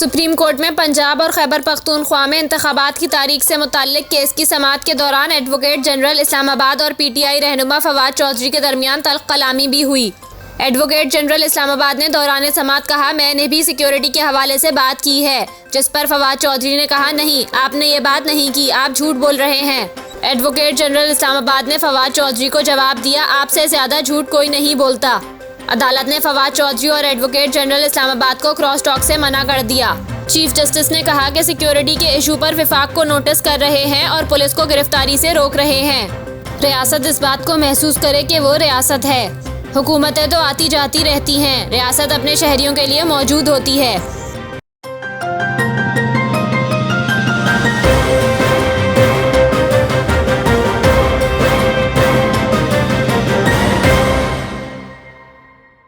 Supreme court में पंजाब और खैबर पख्तूनख्वा में इंतखाबात की तारीख से मुताल्लिक केस की समाअत के दौरान एडवोकेट जनरल इस्लामाबाद और पीटीआई रहनुमा फवाद चौधरी के दरमियान तल्ख कलामी भी हुई। एडवोकेट जनरल इस्लामाबाद ने दौरान समाअत कहा, मैंने भी सिक्योरिटी के हवाले से बात की है, जिस पर फवाद चौधरी ने कहा, नहीं, आपने ये बात नहीं की, आप झूठ बोल रहे हैं। एडवोकेट जनरल इस्लामाबाद ने फवाद चौधरी को जवाब दिया, आपसे ज़्यादा झूठ कोई नहीं बोलता। अदालत ने फवाद चौधरी और एडवोकेट जनरल इस्लामाबाद को क्रॉस टॉक से मना कर दिया। चीफ जस्टिस ने कहा कि सिक्योरिटी के इशू पर विफाक को नोटिस कर रहे हैं और पुलिस को गिरफ्तारी से रोक रहे हैं। रियासत इस बात को महसूस करे कि वो रियासत है। हुकूमतें तो आती जाती रहती हैं, रियासत अपने शहरियों के लिए मौजूद होती है।